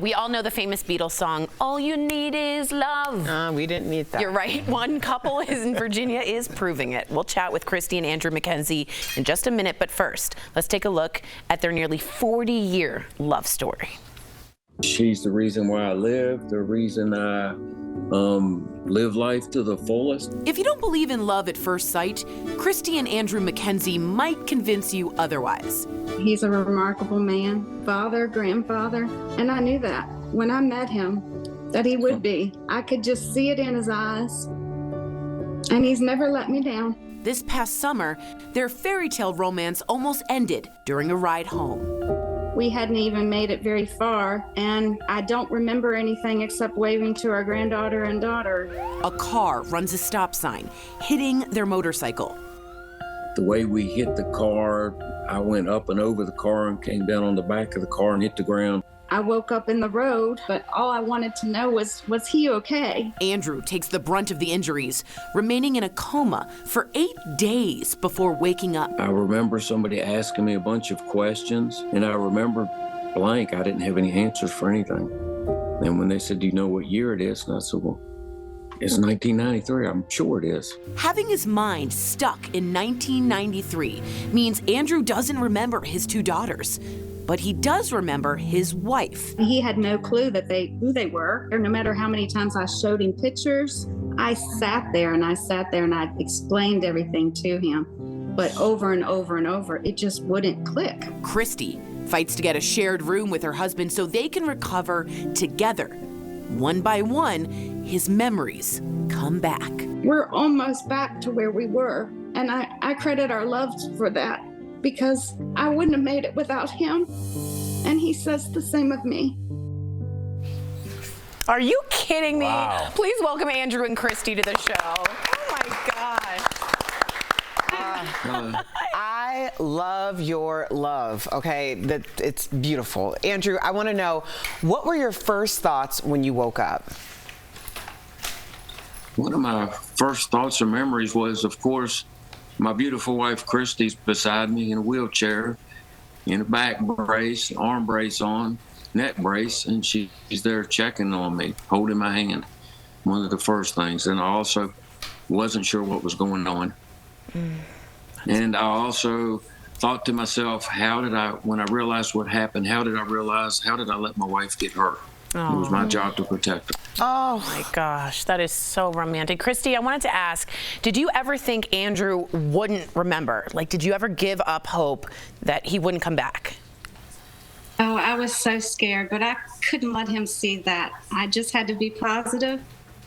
We all know the famous Beatles song, All You Need Is Love. We didn't need that. You're right. One couple in Virginia is proving it. We'll chat with Kristy and Andrew Mackenzie in just a minute, but first, let's take a look at their nearly 40-year love story. She's the reason why I live, the reason I live life to the fullest. If you don't believe in love at first sight, Kristy and Andrew Mackenzie might convince you otherwise. He's a remarkable man, father, grandfather, and I knew that when I met him, that he would be. I could just see it in his eyes, and he's never let me down. This past summer, their fairy tale romance almost ended during a ride home. We hadn't even made it very far, and I don't remember anything except waving to our granddaughter and daughter. A car runs a stop sign, hitting their motorcycle. The way we hit the car, I went up and over the car and came down on the back of the car and hit the ground. I woke up in the road, but all I wanted to know was he okay? Andrew takes the brunt of the injuries, remaining in a coma for 8 days before waking up. I remember somebody asking me a bunch of questions, and I remember blank. I didn't have any answers for anything. And when they said, do you know what year it is? And I said, well, it's 1993. I'm sure it is. Having his mind stuck in 1993 means Andrew doesn't remember his 2 daughters. But he does remember his wife. He had no clue that who they were. Or no matter how many times I showed him pictures, I sat there and I explained everything to him. But over and over and over, it just wouldn't click. Kristy fights to get a shared room with her husband so they can recover together. One by one, his memories come back. We're almost back to where we were. And I credit our love for that, because I wouldn't have made it without him. And he says the same of me. Are you kidding me? Wow. Please welcome Andrew and Kristy to the show. Oh my gosh. I love your love, okay? It's beautiful. Andrew, I want to know, what were your first thoughts when you woke up? One of my first thoughts or memories was, of course, my beautiful wife, Kristy's beside me in a wheelchair, in a back brace, arm brace on, neck brace, and she's there checking on me, holding my hand. One of the first things. And I also wasn't sure what was going on. And I also thought to myself, when I realized what happened, how did I let my wife get hurt? It was my job to protect her. Oh my gosh, that is so romantic. Kristy, I wanted to ask, did you ever think Andrew wouldn't remember? Like, did you ever give up hope that he wouldn't come back? Oh, I was so scared, but I couldn't let him see that. I just had to be positive,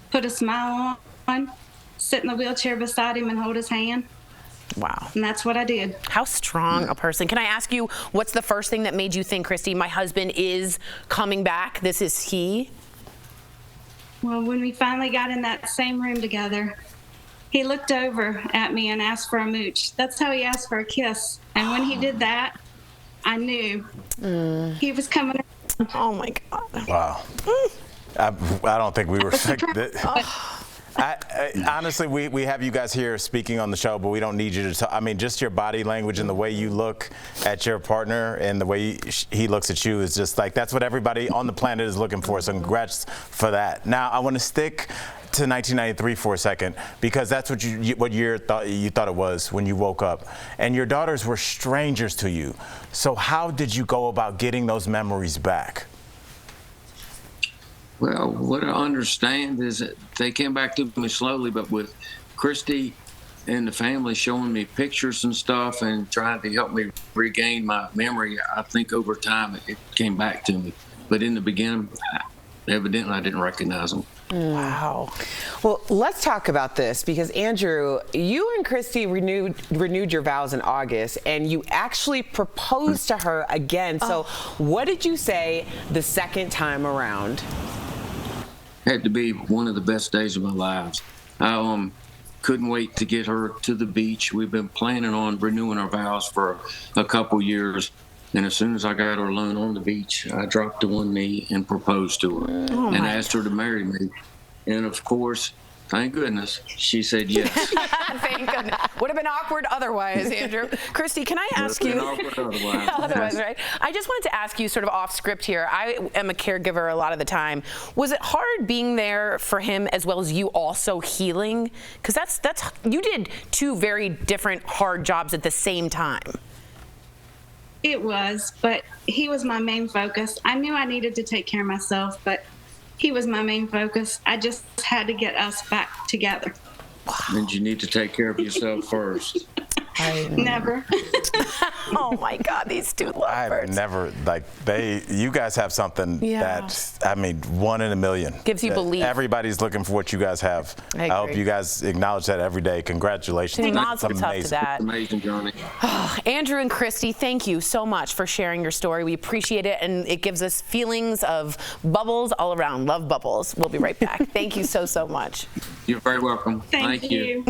put a smile on, sit in the wheelchair beside him and hold his hand. Wow. And that's what I did. How strong a person. Can I ask you, what's the first thing that made you think, Kristy, my husband is coming back? This is he? Well, when we finally got in that same room together, he looked over at me and asked for a mooch. That's how he asked for a kiss. And when he did that, I knew he was coming around. Oh my God. Wow. I don't think we were expecting honestly, we have you guys here speaking on the show, but we don't need you to talk. I mean, just your body language and the way you look at your partner and the way he looks at you is just like, that's what everybody on the planet is looking for. So congrats for that. Now, I want to stick to 1993 for a second, because that's what you thought it was when you woke up. And your daughters were strangers to you. So how did you go about getting those memories back? Well, what I understand is that they came back to me slowly, but with Kristy and the family showing me pictures and stuff and trying to help me regain my memory, I think over time it came back to me. But in the beginning, evidently I didn't recognize them. Wow. Well, let's talk about this, because Andrew, you and Kristy renewed your vows in August, and you actually proposed to her again. So what did you say the second time around? Had to be one of the best days of my lives. I couldn't wait to get her to the beach. We've been planning on renewing our vows for a couple years. And as soon as I got her alone on the beach, I dropped to one knee and proposed to her and asked her to marry me. And of course, Thank goodness. She said yes. Thank goodness. Would have been awkward otherwise, Andrew. Kristy, can I ask you? Otherwise, right? I just wanted to ask you, sort of off script here. I am a caregiver a lot of the time. Was it hard being there for him as well as you also healing? Because that's you did two very different hard jobs at the same time. It was, but he was my main focus. I knew I needed to take care of myself, but he was my main focus. I just had to get us back together. And you need to take care of yourself first. Never. Oh my God, these two lovebirds. I've never, you guys have something that, I mean, 1 in a million. Gives you belief. Everybody's looking for what you guys have. I hope you guys acknowledge that every day. Congratulations. It's amazing. To that. Amazing, Johnny. Andrew and Kristy, thank you so much for sharing your story. We appreciate it, and it gives us feelings of bubbles all around. Love bubbles. We'll be right back. Thank you so much. You're very welcome. Thank you.